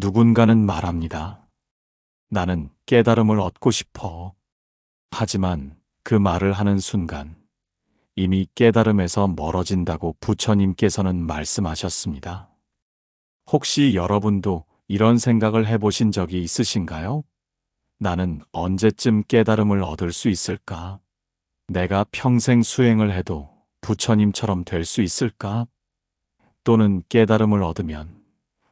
누군가는 말합니다. 나는 깨달음을 얻고 싶어. 하지만 그 말을 하는 순간 이미 깨달음에서 멀어진다고 부처님께서는 말씀하셨습니다. 혹시 여러분도 이런 생각을 해보신 적이 있으신가요? 나는 언제쯤 깨달음을 얻을 수 있을까? 내가 평생 수행을 해도 부처님처럼 될 수 있을까? 또는 깨달음을 얻으면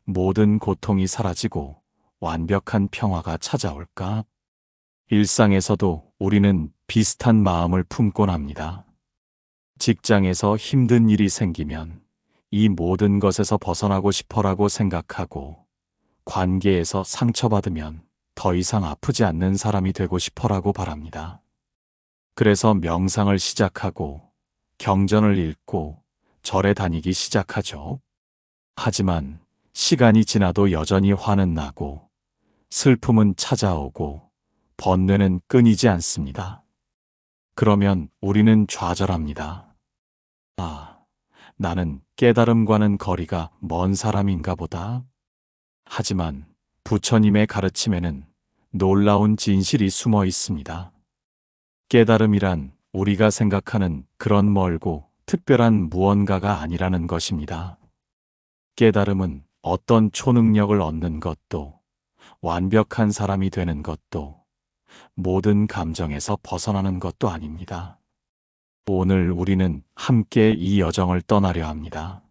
모든 고통이 사라지고 완벽한 평화가 찾아올까? 일상에서도 우리는 비슷한 마음을 품곤 합니다. 직장에서 힘든 일이 생기면 이 모든 것에서 벗어나고 싶어라고 생각하고, 관계에서 상처받으면 더 이상 아프지 않는 사람이 되고 싶어라고 바랍니다. 그래서 명상을 시작하고 경전을 읽고 절에 다니기 시작하죠. 하지만 시간이 지나도 여전히 화는 나고 슬픔은 찾아오고 번뇌는 끊이지 않습니다. 그러면 우리는 좌절합니다. 아, 나는 깨달음과는 거리가 먼 사람인가 보다. 하지만 부처님의 가르침에는 놀라운 진실이 숨어 있습니다. 깨달음이란 우리가 생각하는 그런 멀고 특별한 무언가가 아니라는 것입니다. 깨달음은 어떤 초능력을 얻는 것도, 완벽한 사람이 되는 것도, 모든 감정에서 벗어나는 것도 아닙니다. 오늘 우리는 함께 이 여정을 떠나려 합니다.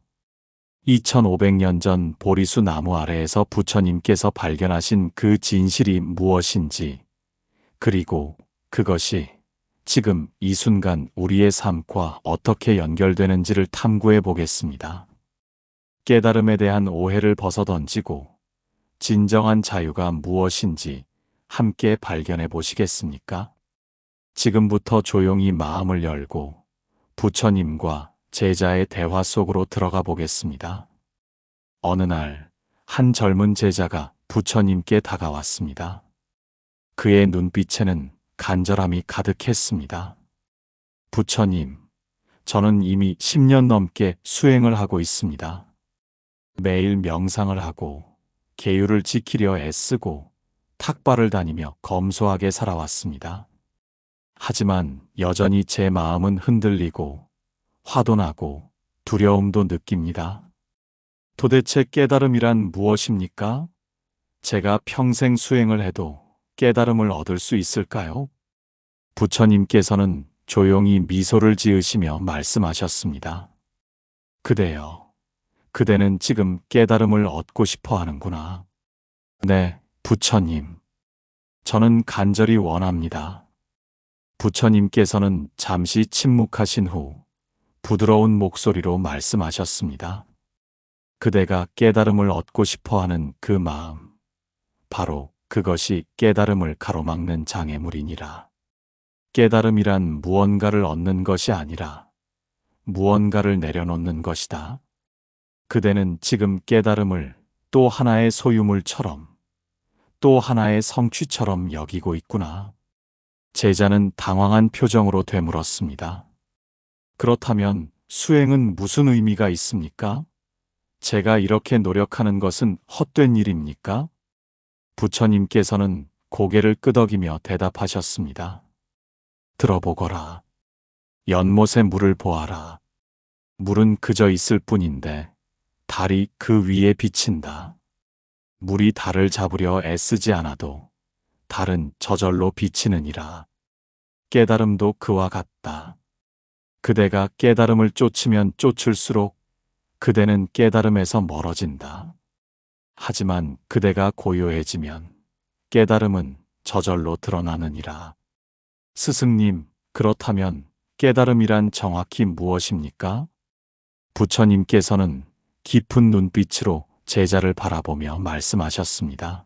2500년 전 보리수 나무 아래에서 부처님께서 발견하신 그 진실이 무엇인지, 그리고 그것이 지금 이 순간 우리의 삶과 어떻게 연결되는지를 탐구해 보겠습니다. 깨달음에 대한 오해를 벗어던지고 진정한 자유가 무엇인지 함께 발견해 보시겠습니까? 지금부터 조용히 마음을 열고 부처님과 제자의 대화 속으로 들어가 보겠습니다. 어느 날, 한 젊은 제자가 부처님께 다가왔습니다. 그의 눈빛에는 간절함이 가득했습니다. 부처님, 저는 이미 10년 넘게 수행을 하고 있습니다. 매일 명상을 하고 계율을 지키려 애쓰고 탁발을 다니며 검소하게 살아왔습니다. 하지만 여전히 제 마음은 흔들리고 화도 나고 두려움도 느낍니다. 도대체 깨달음이란 무엇입니까? 제가 평생 수행을 해도 깨달음을 얻을 수 있을까요? 부처님께서는 조용히 미소를 지으시며 말씀하셨습니다. 그대여, 그대는 지금 깨달음을 얻고 싶어 하는구나. 네, 부처님. 저는 간절히 원합니다. 부처님께서는 잠시 침묵하신 후 부드러운 목소리로 말씀하셨습니다. 그대가 깨달음을 얻고 싶어 하는 그 마음, 바로 그것이 깨달음을 가로막는 장애물이니라. 깨달음이란 무언가를 얻는 것이 아니라 무언가를 내려놓는 것이다. 그대는 지금 깨달음을 또 하나의 소유물처럼, 또 하나의 성취처럼 여기고 있구나. 제자는 당황한 표정으로 되물었습니다. 그렇다면 수행은 무슨 의미가 있습니까? 제가 이렇게 노력하는 것은 헛된 일입니까? 부처님께서는 고개를 끄덕이며 대답하셨습니다. 들어보거라. 연못의 물을 보아라. 물은 그저 있을 뿐인데 달이 그 위에 비친다. 물이 달을 잡으려 애쓰지 않아도 달은 저절로 비치느니라. 깨달음도 그와 같다. 그대가 깨달음을 쫓으면 쫓을수록 그대는 깨달음에서 멀어진다. 하지만 그대가 고요해지면 깨달음은 저절로 드러나느니라. 스승님, 그렇다면 깨달음이란 정확히 무엇입니까? 부처님께서는 깊은 눈빛으로 제자를 바라보며 말씀하셨습니다.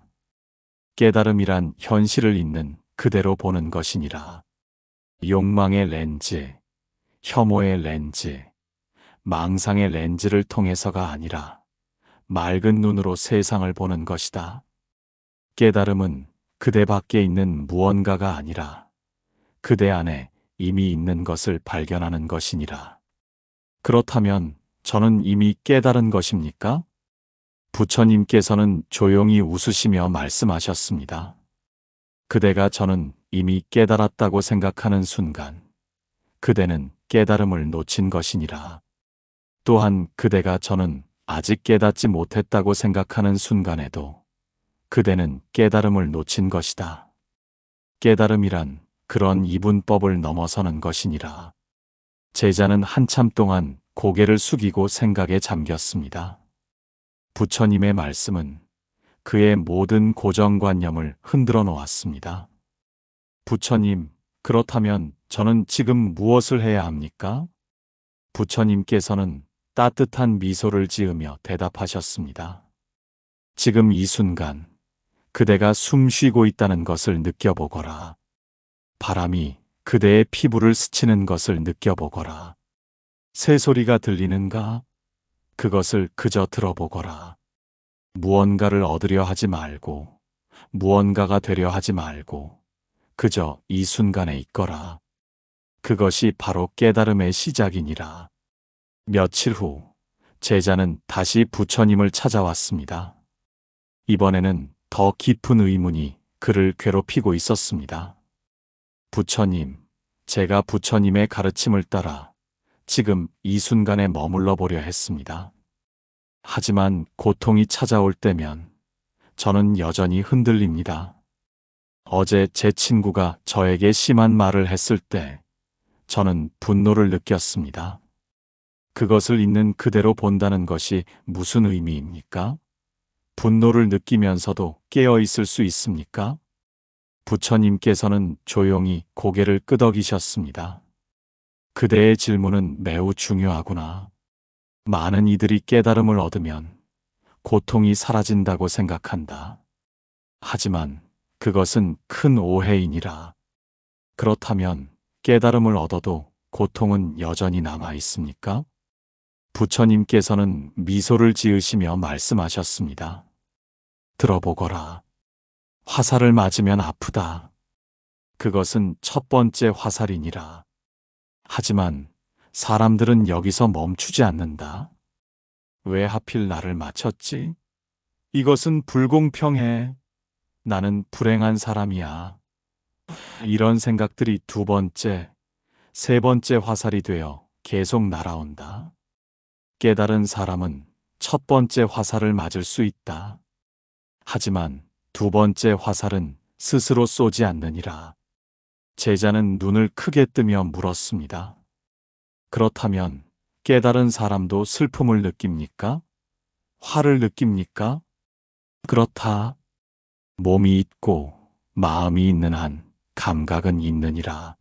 깨달음이란 현실을 있는 그대로 보는 것이니라. 욕망의 렌즈, 혐오의 렌즈, 망상의 렌즈를 통해서가 아니라 맑은 눈으로 세상을 보는 것이다. 깨달음은 그대 밖에 있는 무언가가 아니라 그대 안에 이미 있는 것을 발견하는 것이니라. 그렇다면 저는 이미 깨달은 것입니까? 부처님께서는 조용히 웃으시며 말씀하셨습니다. 그대가 저는 이미 깨달았다고 생각하는 순간, 그대는 깨달음을 놓친 것이니라. 또한 그대가 저는 아직 깨닫지 못했다고 생각하는 순간에도 그대는 깨달음을 놓친 것이다. 깨달음이란 그런 이분법을 넘어서는 것이니라. 제자는 한참 동안 고개를 숙이고 생각에 잠겼습니다. 부처님의 말씀은 그의 모든 고정관념을 흔들어 놓았습니다. 부처님, 그렇다면 저는 지금 무엇을 해야 합니까? 부처님께서는 따뜻한 미소를 지으며 대답하셨습니다. 지금 이 순간, 그대가 숨 쉬고 있다는 것을 느껴보거라. 바람이 그대의 피부를 스치는 것을 느껴보거라. 새소리가 들리는가? 그것을 그저 들어보거라. 무언가를 얻으려 하지 말고, 무언가가 되려 하지 말고, 그저 이 순간에 있거라. 그것이 바로 깨달음의 시작이니라. 며칠 후, 제자는 다시 부처님을 찾아왔습니다. 이번에는 더 깊은 의문이 그를 괴롭히고 있었습니다. 부처님, 제가 부처님의 가르침을 따라 지금 이 순간에 머물러 보려 했습니다. 하지만 고통이 찾아올 때면 저는 여전히 흔들립니다. 어제 제 친구가 저에게 심한 말을 했을 때 저는 분노를 느꼈습니다. 그것을 있는 그대로 본다는 것이 무슨 의미입니까? 분노를 느끼면서도 깨어 있을 수 있습니까? 부처님께서는 조용히 고개를 끄덕이셨습니다. 그대의 질문은 매우 중요하구나. 많은 이들이 깨달음을 얻으면 고통이 사라진다고 생각한다. 하지만 그것은 큰 오해이니라. 그렇다면 깨달음을 얻어도 고통은 여전히 남아 있습니까? 부처님께서는 미소를 지으시며 말씀하셨습니다. 들어보거라. 화살을 맞으면 아프다. 그것은 첫 번째 화살이니라. 하지만 사람들은 여기서 멈추지 않는다. 왜 하필 나를 맞췄지? 이것은 불공평해. 나는 불행한 사람이야. 이런 생각들이 두 번째, 세 번째 화살이 되어 계속 날아온다. 깨달은 사람은 첫 번째 화살을 맞을 수 있다. 하지만 두 번째 화살은 스스로 쏘지 않느니라. 제자는 눈을 크게 뜨며 물었습니다. 그렇다면 깨달은 사람도 슬픔을 느낍니까? 화를 느낍니까? 그렇다. 몸이 있고 마음이 있는 한 감각은 있느니라.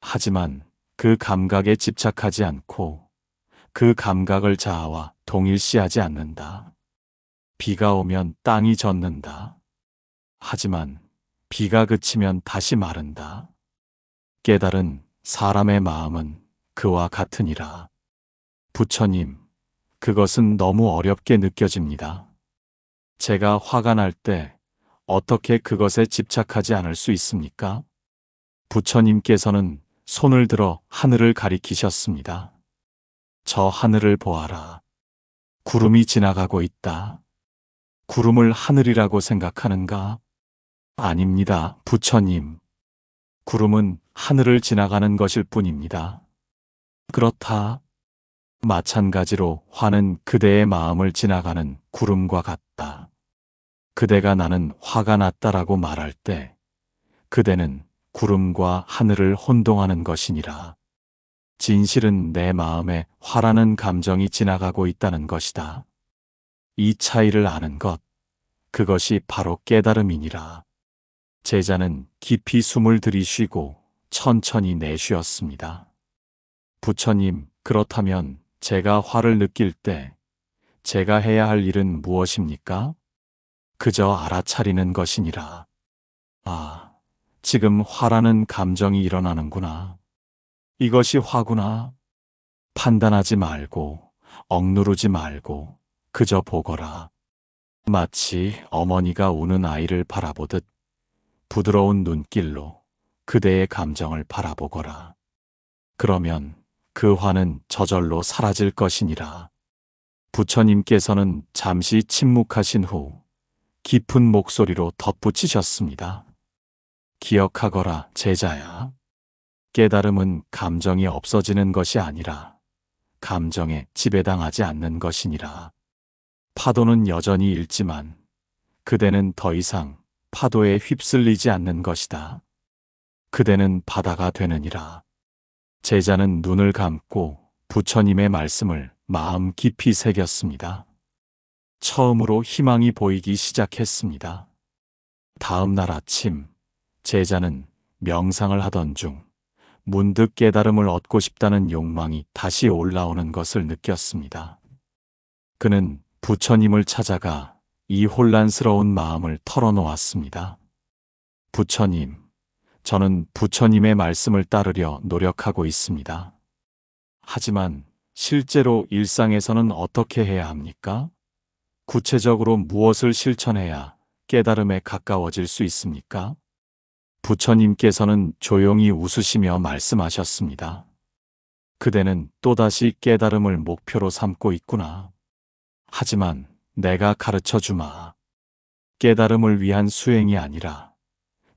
하지만 그 감각에 집착하지 않고 그 감각을 자아와 동일시하지 않는다. 비가 오면 땅이 젖는다. 하지만 비가 그치면 다시 마른다. 깨달은 사람의 마음은 그와 같으니라. 부처님, 그것은 너무 어렵게 느껴집니다. 제가 화가 날 때 어떻게 그것에 집착하지 않을 수 있습니까? 부처님께서는 손을 들어 하늘을 가리키셨습니다. 저 하늘을 보아라. 구름이 지나가고 있다. 구름을 하늘이라고 생각하는가? 아닙니다, 부처님. 구름은 하늘을 지나가는 것일 뿐입니다. 그렇다. 마찬가지로 화는 그대의 마음을 지나가는 구름과 같다. 그대가 나는 화가 났다라고 말할 때 그대는 구름과 하늘을 혼동하는 것이니라. 진실은 내 마음에 화라는 감정이 지나가고 있다는 것이다. 이 차이를 아는 것, 그것이 바로 깨달음이니라. 제자는 깊이 숨을 들이쉬고 천천히 내쉬었습니다. 부처님, 그렇다면 제가 화를 느낄 때 제가 해야 할 일은 무엇입니까? 그저 알아차리는 것이니라. 아, 지금 화라는 감정이 일어나는구나. 이것이 화구나. 판단하지 말고, 억누르지 말고, 그저 보거라. 마치 어머니가 우는 아이를 바라보듯 부드러운 눈길로 그대의 감정을 바라보거라. 그러면 그 화는 저절로 사라질 것이니라. 부처님께서는 잠시 침묵하신 후 깊은 목소리로 덧붙이셨습니다. 기억하거라, 제자야. 깨달음은 감정이 없어지는 것이 아니라 감정에 지배당하지 않는 것이니라. 파도는 여전히 일지만 그대는 더 이상 파도에 휩쓸리지 않는 것이다. 그대는 바다가 되느니라. 제자는 눈을 감고 부처님의 말씀을 마음 깊이 새겼습니다. 처음으로 희망이 보이기 시작했습니다. 다음 날 아침, 제자는 명상을 하던 중 문득 깨달음을 얻고 싶다는 욕망이 다시 올라오는 것을 느꼈습니다. 그는 부처님을 찾아가 이 혼란스러운 마음을 털어놓았습니다. 부처님, 저는 부처님의 말씀을 따르려 노력하고 있습니다. 하지만 실제로 일상에서는 어떻게 해야 합니까? 구체적으로 무엇을 실천해야 깨달음에 가까워질 수 있습니까? 부처님께서는 조용히 웃으시며 말씀하셨습니다. 그대는 또다시 깨달음을 목표로 삼고 있구나. 하지만 내가 가르쳐 주마. 깨달음을 위한 수행이 아니라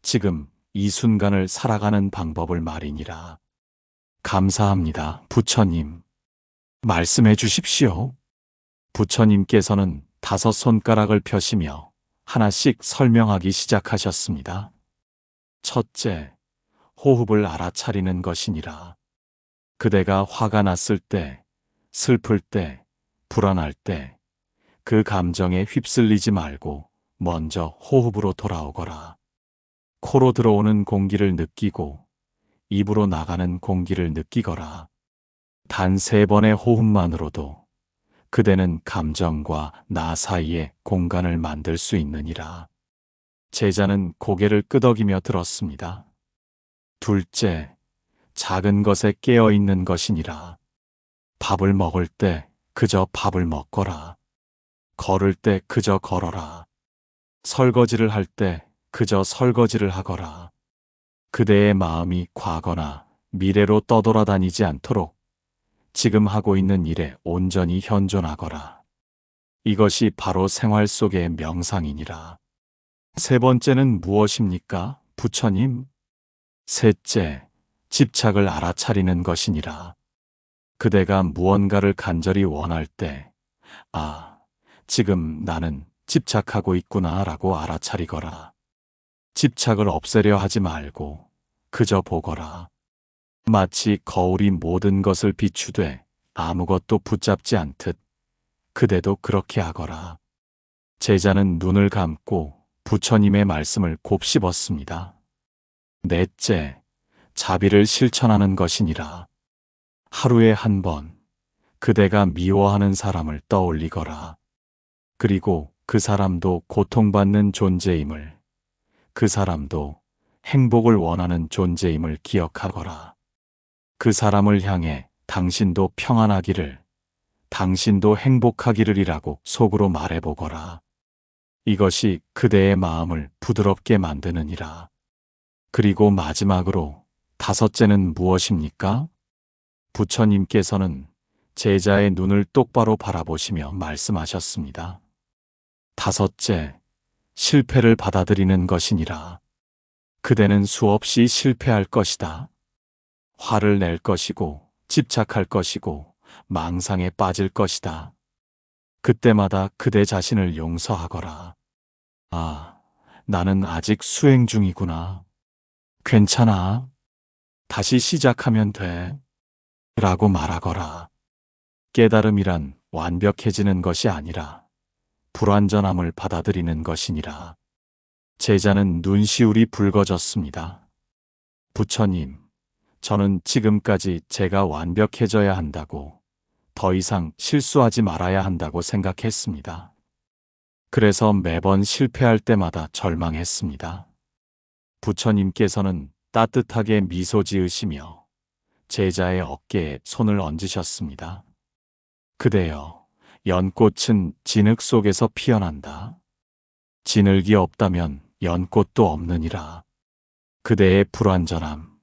지금 이 순간을 살아가는 방법을 말이니라. 감사합니다, 부처님. 말씀해 주십시오. 부처님께서는 5 손가락을 펴시며 하나씩 설명하기 시작하셨습니다. 첫째, 호흡을 알아차리는 것이니라. 그대가 화가 났을 때, 슬플 때, 불안할 때, 그 감정에 휩쓸리지 말고 먼저 호흡으로 돌아오거라. 코로 들어오는 공기를 느끼고 입으로 나가는 공기를 느끼거라. 단 3번의 호흡만으로도 그대는 감정과 나 사이에 공간을 만들 수 있느니라. 제자는 고개를 끄덕이며 들었습니다. 둘째, 작은 것에 깨어 있는 것이니라. 밥을 먹을 때 그저 밥을 먹거라. 걸을 때 그저 걸어라. 설거지를 할 때 그저 설거지를 하거라. 그대의 마음이 과거나 미래로 떠돌아다니지 않도록 지금 하고 있는 일에 온전히 현존하거라. 이것이 바로 생활 속의 명상이니라. 3번째는 무엇입니까, 부처님? 셋째, 집착을 알아차리는 것이니라. 그대가 무언가를 간절히 원할 때, 아, 지금 나는 집착하고 있구나 라고 알아차리거라. 집착을 없애려 하지 말고 그저 보거라. 마치 거울이 모든 것을 비추되 아무것도 붙잡지 않듯 그대도 그렇게 하거라. 제자는 눈을 감고 부처님의 말씀을 곱씹었습니다. 넷째, 자비를 실천하는 것이니라. 하루에 한 번 그대가 미워하는 사람을 떠올리거라. 그리고 그 사람도 고통받는 존재임을, 그 사람도 행복을 원하는 존재임을 기억하거라. 그 사람을 향해 당신도 평안하기를, 당신도 행복하기를이라고 속으로 말해보거라. 이것이 그대의 마음을 부드럽게 만드느니라. 그리고 마지막으로 5째는 무엇입니까? 부처님께서는 제자의 눈을 똑바로 바라보시며 말씀하셨습니다. 5째, 실패를 받아들이는 것이니라. 그대는 수없이 실패할 것이다. 화를 낼 것이고, 집착할 것이고, 망상에 빠질 것이다. 그때마다 그대 자신을 용서하거라. 아, 나는 아직 수행 중이구나. 괜찮아. 다시 시작하면 돼. 라고 말하거라. 깨달음이란 완벽해지는 것이 아니라 불완전함을 받아들이는 것이니라. 제자는 눈시울이 붉어졌습니다. 부처님, 저는 지금까지 제가 완벽해져야 한다고, 더 이상 실수하지 말아야 한다고 생각했습니다. 그래서 매번 실패할 때마다 절망했습니다. 부처님께서는 따뜻하게 미소 지으시며 제자의 어깨에 손을 얹으셨습니다. 그대여, 연꽃은 진흙 속에서 피어난다. 진흙이 없다면 연꽃도 없느니라. 그대의 불완전함,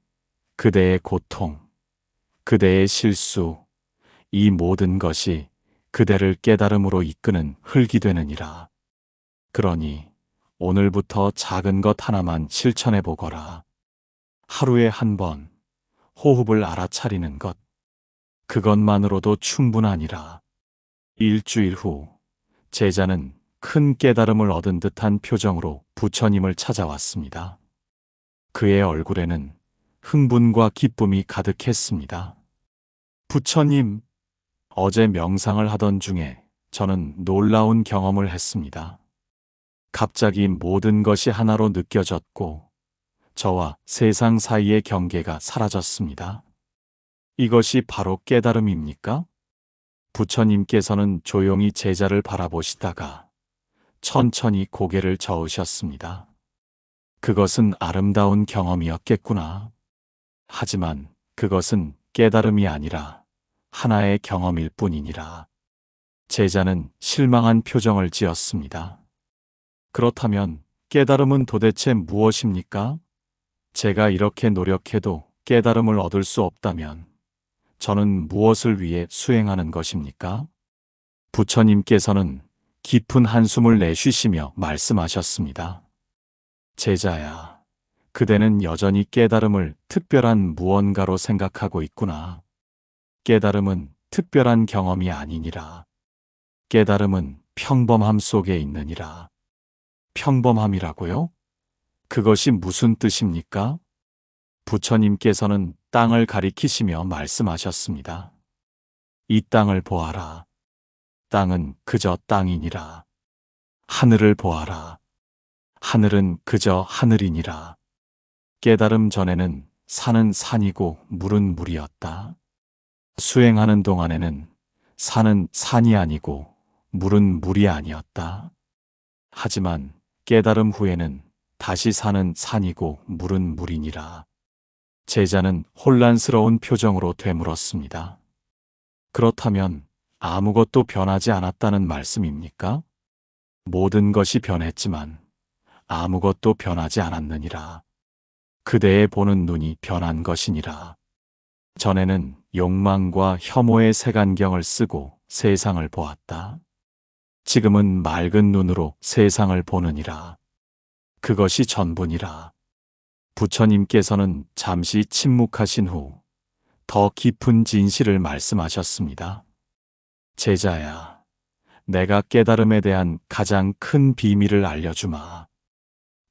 그대의 고통, 그대의 실수, 이 모든 것이 그대를 깨달음으로 이끄는 흙이 되느니라. 그러니 오늘부터 작은 것 하나만 실천해 보거라. 하루에 한 번 호흡을 알아차리는 것, 그것만으로도 충분하니라. 일주일 후 제자는 큰 깨달음을 얻은 듯한 표정으로 부처님을 찾아왔습니다. 그의 얼굴에는 흥분과 기쁨이 가득했습니다. 부처님, 어제 명상을 하던 중에 저는 놀라운 경험을 했습니다. 갑자기 모든 것이 하나로 느껴졌고 저와 세상 사이의 경계가 사라졌습니다. 이것이 바로 깨달음입니까? 부처님께서는 조용히 제자를 바라보시다가 천천히 고개를 저으셨습니다. 그것은 아름다운 경험이었겠구나. 하지만 그것은 깨달음이 아니라 하나의 경험일 뿐이니라. 제자는 실망한 표정을 지었습니다. 그렇다면 깨달음은 도대체 무엇입니까? 제가 이렇게 노력해도 깨달음을 얻을 수 없다면 저는 무엇을 위해 수행하는 것입니까? 부처님께서는 깊은 한숨을 내쉬시며 말씀하셨습니다. 제자야, 그대는 여전히 깨달음을 특별한 무언가로 생각하고 있구나. 깨달음은 특별한 경험이 아니니라. 깨달음은 평범함 속에 있느니라. 평범함이라고요? 그것이 무슨 뜻입니까? 부처님께서는 땅을 가리키시며 말씀하셨습니다. 이 땅을 보아라. 땅은 그저 땅이니라. 하늘을 보아라. 하늘은 그저 하늘이니라. 깨달음 전에는 산은 산이고 물은 물이었다. 수행하는 동안에는 산은 산이 아니고 물은 물이 아니었다. 하지만 깨달음 후에는 다시 산은 산이고 물은 물이니라. 제자는 혼란스러운 표정으로 되물었습니다. 그렇다면 아무것도 변하지 않았다는 말씀입니까? 모든 것이 변했지만 아무것도 변하지 않았느니라. 그대의 보는 눈이 변한 것이니라. 전에는 욕망과 혐오의 색안경을 쓰고 세상을 보았다. 지금은 맑은 눈으로 세상을 보느니라. 그것이 전부니라. 부처님께서는 잠시 침묵하신 후 더 깊은 진실을 말씀하셨습니다. 제자야, 내가 깨달음에 대한 가장 큰 비밀을 알려주마.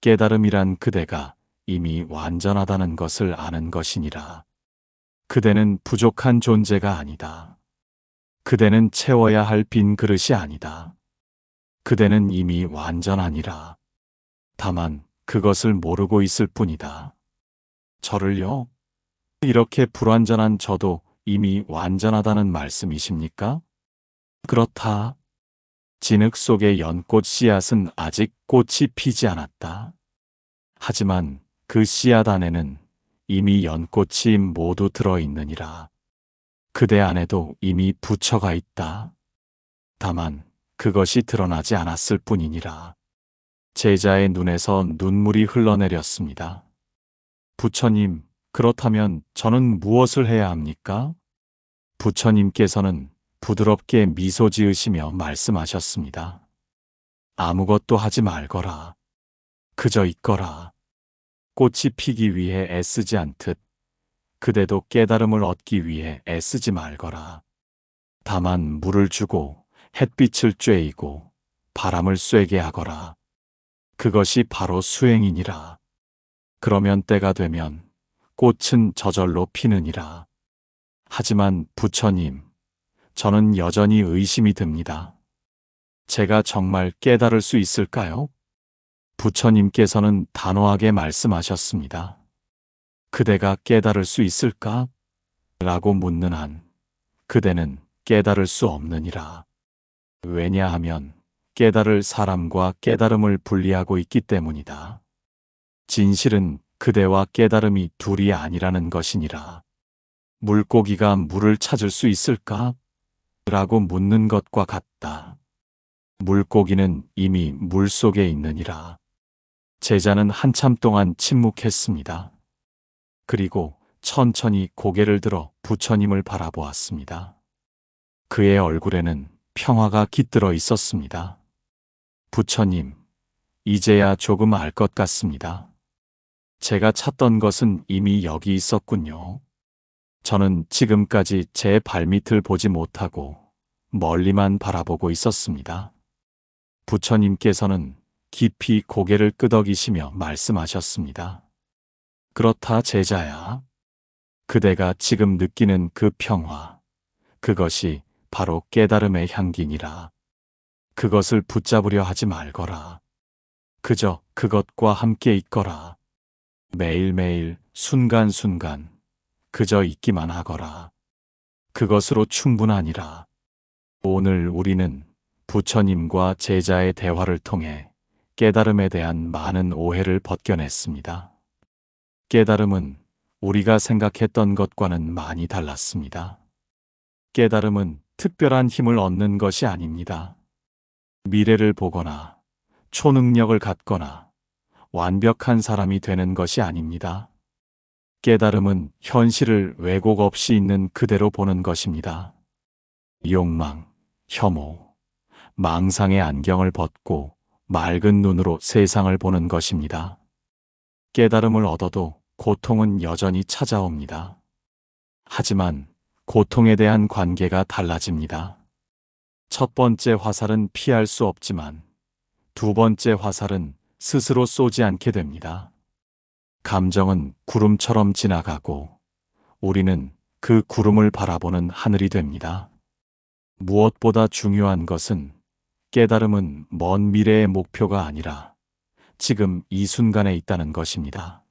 깨달음이란 그대가 이미 완전하다는 것을 아는 것이니라. 그대는 부족한 존재가 아니다. 그대는 채워야 할 빈 그릇이 아니다. 그대는 이미 완전하니라. 다만 그것을 모르고 있을 뿐이다. 저를요? 이렇게 불완전한 저도 이미 완전하다는 말씀이십니까? 그렇다. 진흙 속의 연꽃 씨앗은 아직 꽃이 피지 않았다. 하지만 그 씨앗 안에는 이미 연꽃이 모두 들어있느니라. 그대 안에도 이미 부처가 있다. 다만 그것이 드러나지 않았을 뿐이니라. 제자의 눈에서 눈물이 흘러내렸습니다. 부처님, 그렇다면 저는 무엇을 해야 합니까? 부처님께서는 부드럽게 미소 지으시며 말씀하셨습니다. 아무것도 하지 말거라. 그저 있거라. 꽃이 피기 위해 애쓰지 않듯 그대도 깨달음을 얻기 위해 애쓰지 말거라. 다만 물을 주고 햇빛을 쬐이고 바람을 쐬게 하거라. 그것이 바로 수행이니라. 그러면 때가 되면 꽃은 저절로 피느니라. 하지만 부처님, 저는 여전히 의심이 듭니다. 제가 정말 깨달을 수 있을까요? 부처님께서는 단호하게 말씀하셨습니다. 그대가 깨달을 수 있을까? 라고 묻는 한 그대는 깨달을 수 없느니라. 왜냐하면 깨달을 사람과 깨달음을 분리하고 있기 때문이다. 진실은 그대와 깨달음이 둘이 아니라는 것이니라. 물고기가 물을 찾을 수 있을까? 라고 묻는 것과 같다. 물고기는 이미 물 속에 있느니라. 제자는 한참 동안 침묵했습니다. 그리고 천천히 고개를 들어 부처님을 바라보았습니다. 그의 얼굴에는 평화가 깃들어 있었습니다. 부처님, 이제야 조금 알 것 같습니다. 제가 찾던 것은 이미 여기 있었군요. 저는 지금까지 제 발밑을 보지 못하고 멀리만 바라보고 있었습니다. 부처님께서는 깊이 고개를 끄덕이시며 말씀하셨습니다. 그렇다 제자야. 그대가 지금 느끼는 그 평화, 그것이 바로 깨달음의 향기니라. 그것을 붙잡으려 하지 말거라. 그저 그것과 함께 있거라. 매일매일 순간순간 그저 있기만 하거라. 그것으로 충분하니라. 오늘 우리는 부처님과 제자의 대화를 통해 깨달음에 대한 많은 오해를 벗겨냈습니다. 깨달음은 우리가 생각했던 것과는 많이 달랐습니다. 깨달음은 특별한 힘을 얻는 것이 아닙니다. 미래를 보거나 초능력을 갖거나 완벽한 사람이 되는 것이 아닙니다. 깨달음은 현실을 왜곡 없이 있는 그대로 보는 것입니다. 욕망, 혐오, 망상의 안경을 벗고 맑은 눈으로 세상을 보는 것입니다. 깨달음을 얻어도 고통은 여전히 찾아옵니다. 하지만 고통에 대한 관계가 달라집니다. 첫 번째 화살은 피할 수 없지만 두 번째 화살은 스스로 쏘지 않게 됩니다. 감정은 구름처럼 지나가고 우리는 그 구름을 바라보는 하늘이 됩니다. 무엇보다 중요한 것은 깨달음은 먼 미래의 목표가 아니라 지금 이 순간에 있다는 것입니다.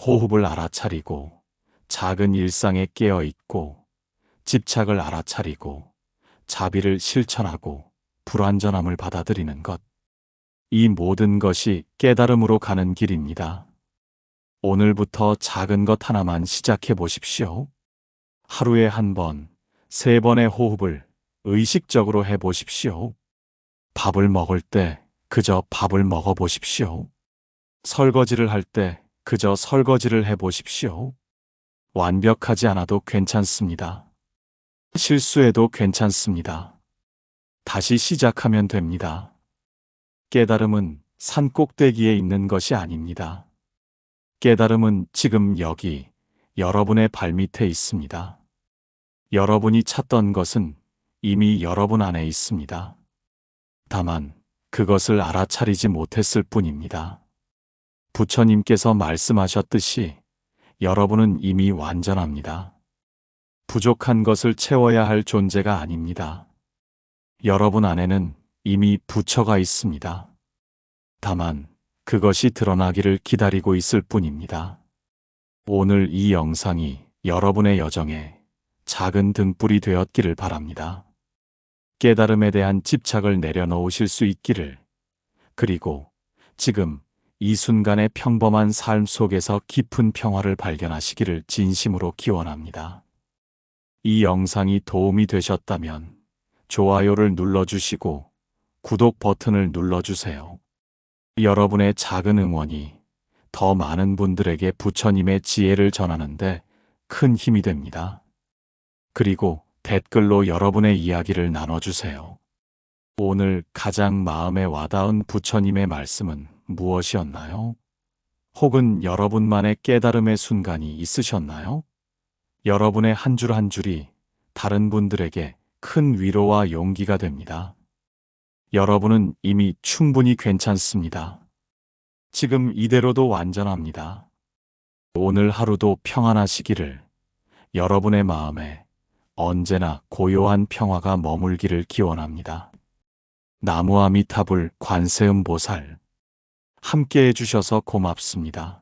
호흡을 알아차리고 작은 일상에 깨어있고 집착을 알아차리고 자비를 실천하고 불완전함을 받아들이는 것. 이 모든 것이 깨달음으로 가는 길입니다. 오늘부터 작은 것 하나만 시작해 보십시오. 하루에 한 번, 3번의 호흡을 의식적으로 해 보십시오. 밥을 먹을 때 그저 밥을 먹어 보십시오. 설거지를 할 때 그저 설거지를 해 보십시오. 완벽하지 않아도 괜찮습니다. 실수해도 괜찮습니다. 다시 시작하면 됩니다. 깨달음은 산 꼭대기에 있는 것이 아닙니다. 깨달음은 지금 여기 여러분의 발밑에 있습니다. 여러분이 찾던 것은 이미 여러분 안에 있습니다. 다만 그것을 알아차리지 못했을 뿐입니다. 부처님께서 말씀하셨듯이 여러분은 이미 완전합니다. 부족한 것을 채워야 할 존재가 아닙니다. 여러분 안에는 이미 부처가 있습니다. 다만 그것이 드러나기를 기다리고 있을 뿐입니다. 오늘 이 영상이 여러분의 여정에 작은 등불이 되었기를 바랍니다. 깨달음에 대한 집착을 내려놓으실 수 있기를, 그리고 지금 이 순간의 평범한 삶 속에서 깊은 평화를 발견하시기를 진심으로 기원합니다. 이 영상이 도움이 되셨다면 좋아요를 눌러주시고 구독 버튼을 눌러주세요. 여러분의 작은 응원이 더 많은 분들에게 부처님의 지혜를 전하는데 큰 힘이 됩니다. 그리고 댓글로 여러분의 이야기를 나눠주세요. 오늘 가장 마음에 와닿은 부처님의 말씀은 무엇이었나요? 혹은 여러분만의 깨달음의 순간이 있으셨나요? 여러분의 한 줄 한 줄이 다른 분들에게 큰 위로와 용기가 됩니다. 여러분은 이미 충분히 괜찮습니다. 지금 이대로도 완전합니다. 오늘 하루도 평안하시기를, 여러분의 마음에 언제나 고요한 평화가 머물기를 기원합니다. 나무아미타불 관세음보살, 함께 해주셔서 고맙습니다.